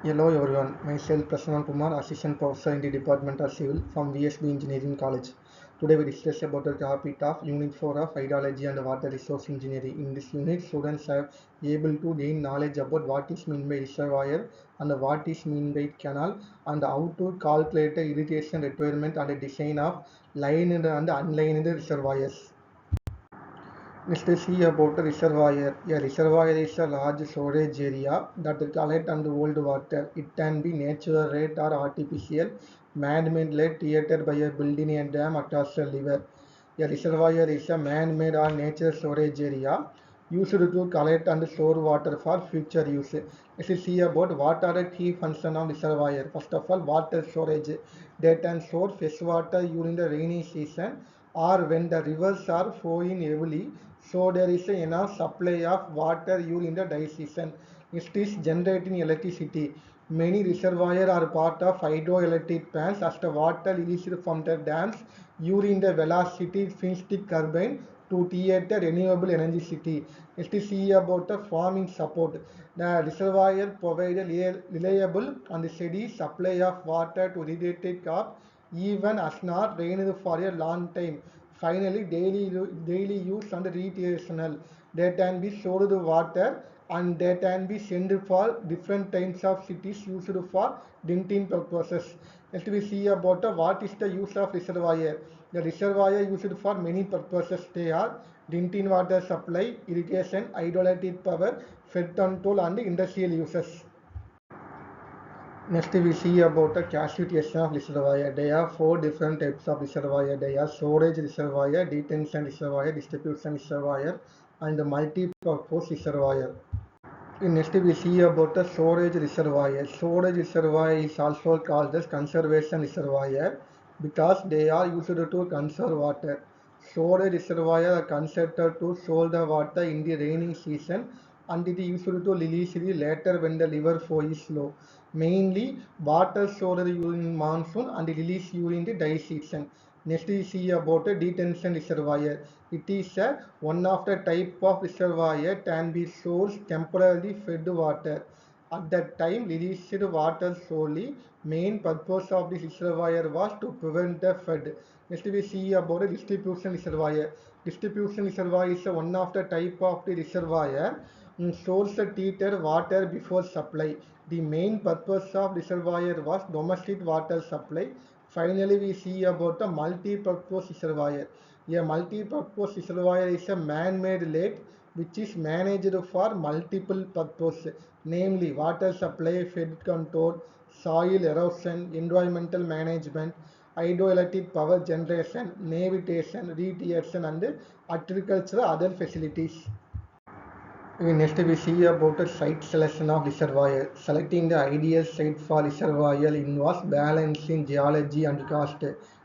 Hello everyone, myself Prasanakumar, Assistant Professor in the Department of Civil from VSB Engineering College. Today we discuss about the topic of Unit 4 of Hydrology and Water Resource Engineering. In this unit, students are able to gain knowledge about what is meant by reservoir and what is meant by canal and how to calculate the irrigation requirement and the design of lined and unlined reservoirs. Next we see about a reservoir. A reservoir is a large storage area that collect and hold water. It can be natural rate or artificial, man-made lake created by a building a dam across a river. A reservoir is a man-made or natural storage area used to collect and store water for future use. Let's see about what are the key functions of reservoir. First of all, water storage. They can store fresh water during the rainy season or when the rivers are flowing heavily, so there is enough supply of water during the dry season. It is generating electricity. Many reservoirs are part of hydroelectric plants as the water released from the dams during the velocity fins the turbine to create the renewable energy city. Next is see about the farming support. The reservoir provide a reliable and steady supply of water to irrigated crops even as not rained for a long time. Finally, daily use and recreational. They can be stored water and they can be sent for different types of cities used for drinking purposes. Next we see about what is the use of reservoir. The reservoir used for many purposes. They are drinking water supply, irrigation, hydroelectric power, flood control and industrial uses. Next we see about the classification of reservoir. There are four different types of reservoir. They are storage reservoir, detention reservoir, distribution reservoir and multi-purpose reservoir. Next we see about the storage reservoir. Storage reservoir is also called as conservation reservoir because they are used to conserve water. Storage reservoir are considered to store the water in the rainy season and it is used to release it later when the river flow is low. Mainly water stored during monsoon and released during the dry season. Next we see about a detention reservoir. It is one of the type of reservoir can be source temporarily fed water. At that time, released water solely. Main purpose of this reservoir was to prevent the flood. Next, we see about a distribution reservoir. Distribution reservoir is one of the type of the reservoir source treated water before supply. The main purpose of reservoir was domestic water supply. Finally, we see about the multi-purpose reservoir. A multi-purpose reservoir is a man-made lake which is managed for multiple purposes, namely water supply, flood control, soil erosion, environmental management, hydroelectric power generation, navigation, recreation and agricultural other facilities. Next we see about the site selection of reservoir. Selecting the ideal site for reservoir involves balancing geology and cost.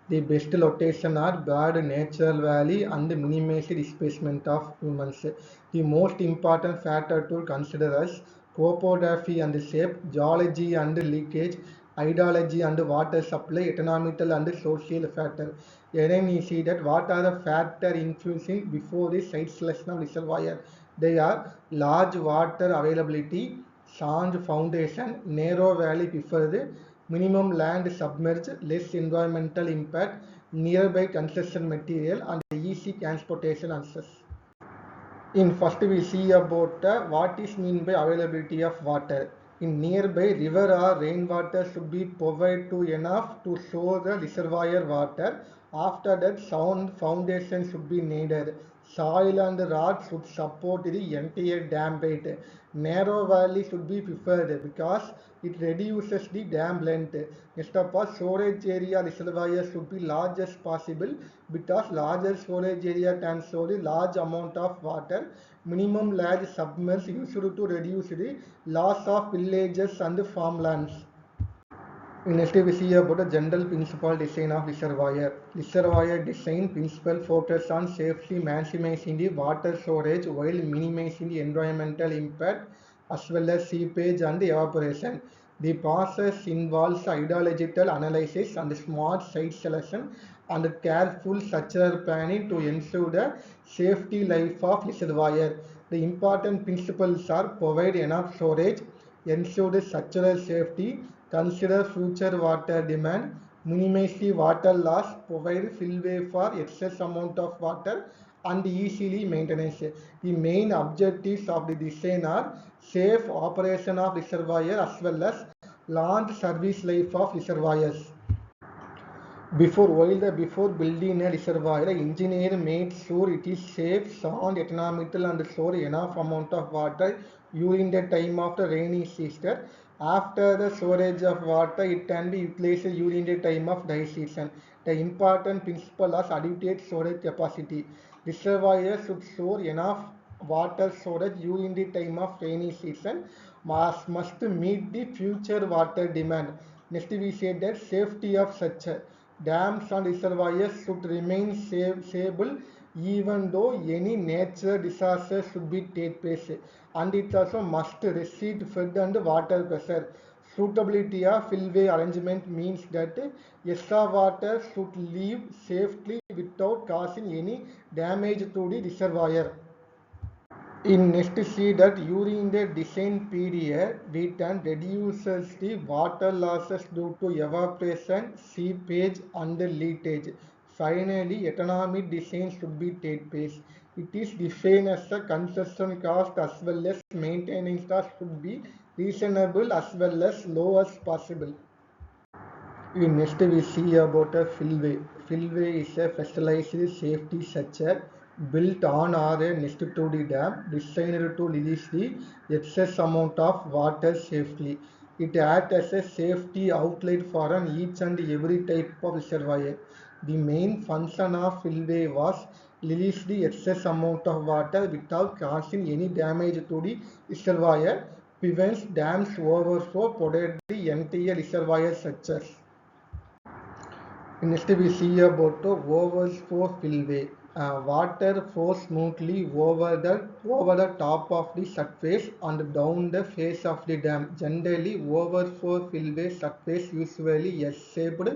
The best location are broad natural valley and minimize displacement of humans. The most important factor to consider is topography and shape, geology and leakage, hydrology and water supply, economical and social factor. Then we see that what are the factor influencing before the site selection of reservoir. They are large water availability, sand foundation, narrow valley preferred, minimum land submerged, less environmental impact, nearby construction material and easy transportation access. In first we see about what is mean by availability of water. In nearby river or rainwater should be provided to enough to store the reservoir water. After that sound foundation should be needed. Soil and rock should support the entire dam bed. Narrow valley should be preferred because it reduces the dam length. Next of all, storage area reservoir should be large as possible because larger storage area can store a large amount of water. Minimum large submerged used to reduce the loss of villages and farmlands. Next we see about the general principle design of reservoir. Reservoir design principle focus on safely maximizing the water storage while minimizing the environmental impact as well as seepage and evaporation. The process involves hydrological analysis and smart site selection and careful structural planning to ensure the safety life of reservoir. The important principles are provide enough storage, ensure the structural safety, consider future water demand, minimize the water loss, provide fillway for excess amount of water, and easily maintenance. The main objectives of the design are safe operation of reservoir as well as long service life of reservoirs. Before building a reservoir, the engineer made sure it is safe, sound, economical, and store enough amount of water during the time of the rainy season. After the storage of water, it can be utilized during the time of dry season. The important principle is adequate storage capacity. Reservoirs should store enough water storage during the time of rainy season. Must meet the future water demand. Next, we say that safety of such dams and reservoirs should remain stable even though any natural disaster should be take place, and it also must receive flood and water pressure. Suitability of fillway arrangement means that extra water should leave safely without causing any damage to the reservoir. In next see that during the design period, we can reduces the water losses due to evaporation, seepage and leakage. Finally, economic design should be take place. It is defined as a construction cost as well as maintenance cost should be reasonable as well as low as possible. Next we see about a fillway. Fillway is a specialized safety structure built on or next to the dam designed to release the excess amount of water safely. It acts as a safety outlet for an each and every type of reservoir. The main function of fillway was release the excess amount of water without causing any damage to the reservoir, prevents dams overflow, protect the entire reservoir structures. Next we see about the overflow spillway. Water flows smoothly over the top of the surface and down the face of the dam. Generally, overflow spillway surface usually is shaped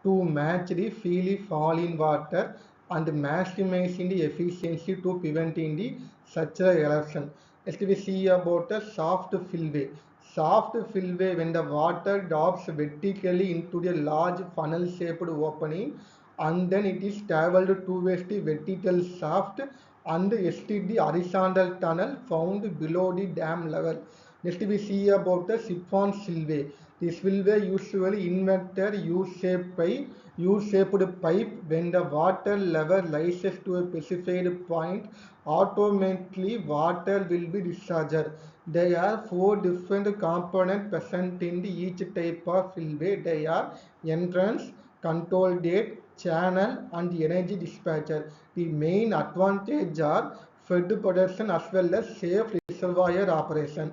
to match the freely falling water and maximizing the efficiency to preventing the structural eruption. Next we see about the soft fillway. Soft fillway when the water drops vertically into the large funnel-shaped opening and then it is traveled towards the vertical shaft and exit the horizontal tunnel found below the dam level. Next we see about the siphon spillway. The spillway usually inverted U-shaped pipe when the water level rises to a specified point, automatically water will be discharged. There are four different components present in each type of spillway. They are entrance, control gate, channel, and energy dispatcher. The main advantage are flood protection as well as safe reservoir operation.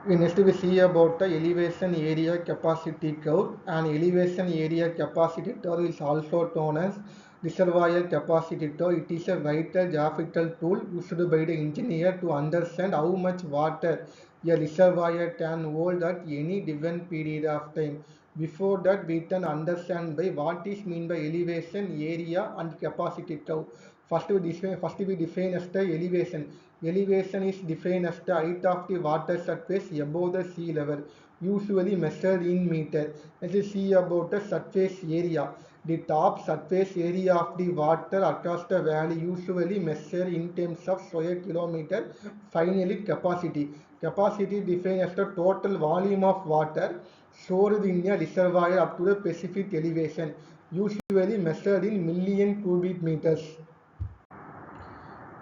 Next we see about the elevation area capacity curve. An elevation area capacity curve is also known as reservoir capacity curve. It is a vital graphical tool used by the engineer to understand how much water a reservoir can hold at any given period of time. Before that, we can understand by what is mean by elevation, area, and capacity curve. First we define as the elevation. Elevation is defined as the height of the water surface above the sea level, usually measured in meter. Let's see about the surface area. The top surface area of the water across the valley usually measured in terms of square kilometer. Finally, capacity. Capacity defined as the total volume of water stored in a reservoir up to a specific elevation, usually measured in million cubic meters.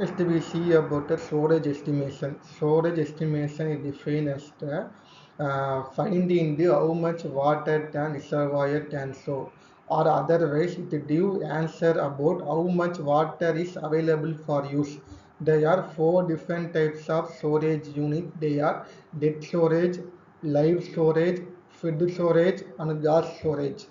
Next we see about the storage estimation. Storage estimation is defined as the finding the how much water can reservoir can store, or otherwise it give answer about how much water is available for use. There are four different types of storage unit. They are dead storage, live storage, feed storage, and gas storage.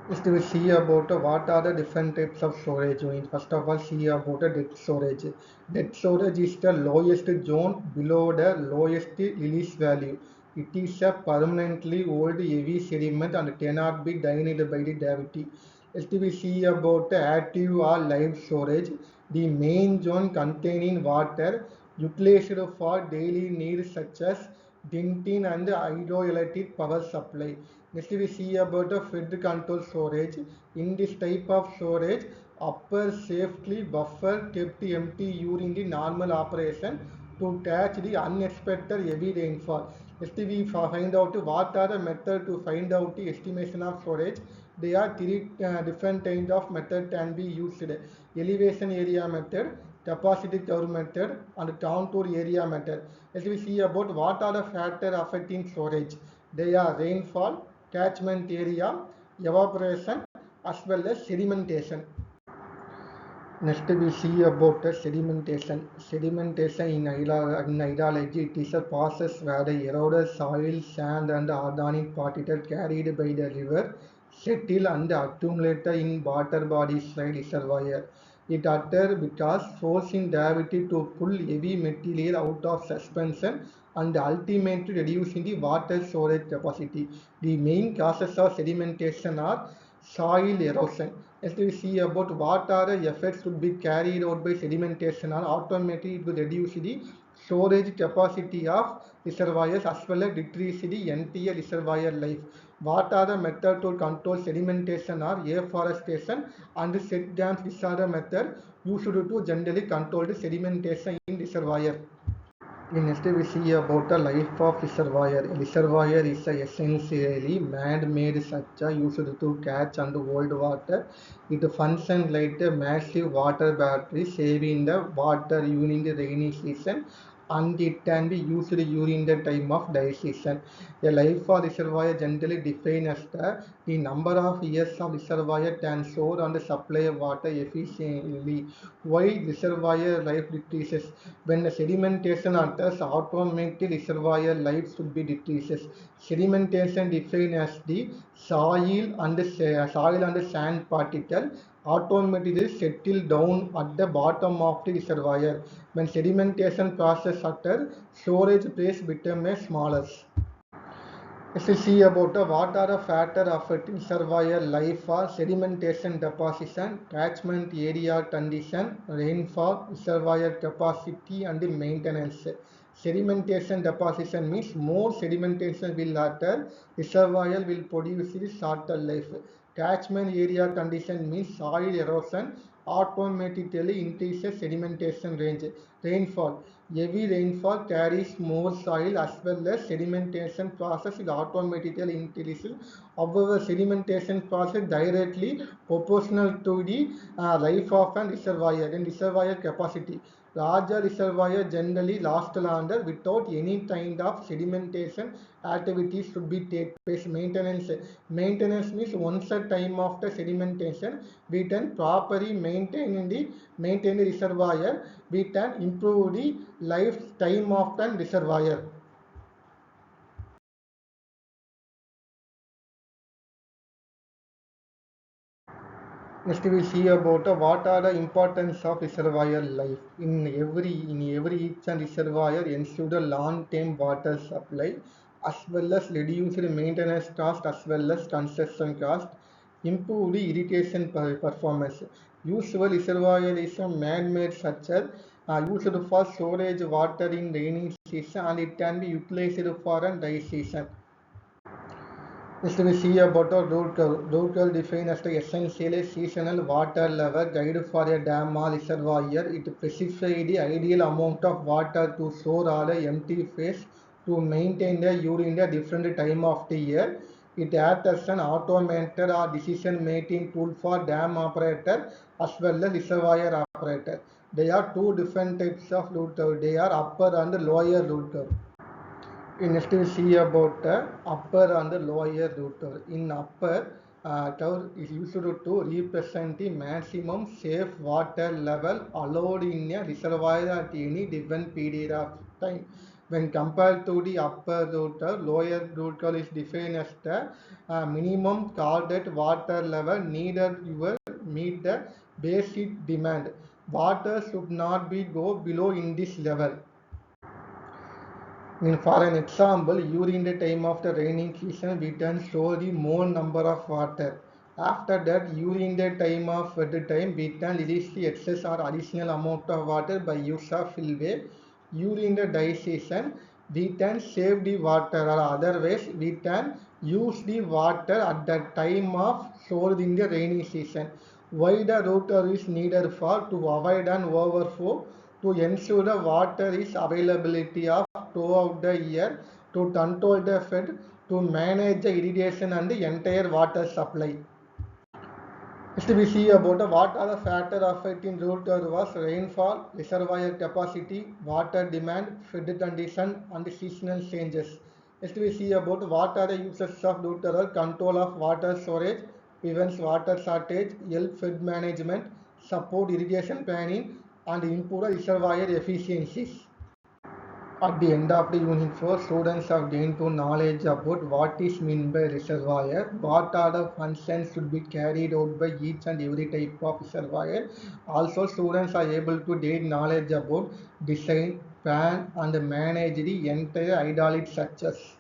Next, we see about what are the different types of storage unit. First of all, see about the depth storage. Depth storage is the lowest zone below the lowest release value. It is a permanently old heavy sediment and cannot be drained by the gravity. Next, we see about the active or live storage. The main zone containing water utilized for daily needs such as dinting and hydroelectric power supply. Next we see about the fed control storage. In this type of storage, upper safely buffer kept empty during the normal operation to catch the unexpected heavy rainfall. Next we find out what are the method to find out the estimation of storage. There are three different kinds of method can be used. Elevation area method, capacity curve method, and contour area method. As we see about what are the factors affecting storage. They are rainfall, catchment area, evaporation, as well as sedimentation. Next we see about the sedimentation. Sedimentation in hydrology, it is a process where the eroded soil, sand and organic particles carried by the river settle and accumulate in water bodies like reservoir. It occurs because forcing gravity to pull heavy material out of suspension and ultimately reducing the water storage capacity. The main causes of sedimentation are soil erosion. As we see about what are the effects would be carried out by sedimentation or automatically it will reduce the storage capacity of reservoirs as well as decrease the entire reservoir life. What are the methods to control sedimentation or afforestation and set dams? These are the methods used to generally control the sedimentation in reservoir. Next we see about the life of reservoir. A reservoir is essentially man-made structure used to catch and hold water. It functions like a massive water battery, saving the water during the rainy season, and it can be used during the time of dry season. A life of reservoir generally defined as the number of years of reservoir can store and supply water efficiently. Why reservoir life decreases? When the sedimentation occurs, automatic reservoir life should be decreases. Sedimentation defined as the soil and the sand particle automatically settle down at the bottom of the reservoir. When sedimentation process occurs, storage place becomes smaller. If we see about what are the factors affecting reservoir life or sedimentation deposition, catchment area condition, rainfall, reservoir capacity and maintenance. Sedimentation deposition means more sedimentation will occur, reservoir will produce the shorter life. Catchment area condition means soil erosion automatically increases sedimentation range. Rainfall. Heavy rainfall carries more soil as well as sedimentation process is automatically increases. However, sedimentation process directly proportional to the life of an reservoir and reservoir capacity. Larger reservoir generally last longer without any kind of sedimentation activities should be take place. Maintenance means once a time after sedimentation we can properly maintain the reservoir, we can improve the lifetime of the reservoir. Next we will see about what are the importance of reservoir life. In every each and reservoir ensure the long-term water supply as well as reduce the maintenance cost as well as construction cost, improve the irrigation performance. Usual reservoir is a man-made structure used for storage water in rainy season and it can be utilized for a dry season. Next we see about a root curve. Root curve defined as the essentially seasonal water level guide for a dam or reservoir. It specifies the ideal amount of water to store or a empty phase to maintain the during the different time of the year. It acts as an automated or decision making tool for dam operator as well as reservoir operator. There are two different types of root curve. They are upper and lower root curve. Next we see about the upper and the lower root curve. In upper curve is used to represent the maximum safe water level allowed in a reservoir at any given period of time. When compared to the upper root curve, lower root curve is defined as the minimum target water level needed to meet the basic demand. Water should not be go below in this level. For an example, during the time of the raining season, we can store the more number of water. After that, during the time of wet time, we can release the excess or additional amount of water by use of spillway. During the dry season, we can save the water, or otherwise we can use the water at the time of storage in the rainy season. Why the router is needed for? To avoid an overflow, to ensure the water is availability of throughout the year, to control the flood, to manage the irrigation and the entire water supply. Next we see about what are the factors affecting root was rainfall, reservoir capacity, water demand, flood condition and seasonal changes. Next we see about what are the uses of root control of water storage, prevents water shortage, help flood management, support irrigation planning and improve reservoir efficiencies. At the end of the unit 4, students have gained to knowledge about what is meant by reservoir, what are the functions should be carried out by each and every type of reservoir. Also, students are able to gain knowledge about design, plan and manage the entire hydraulic structures.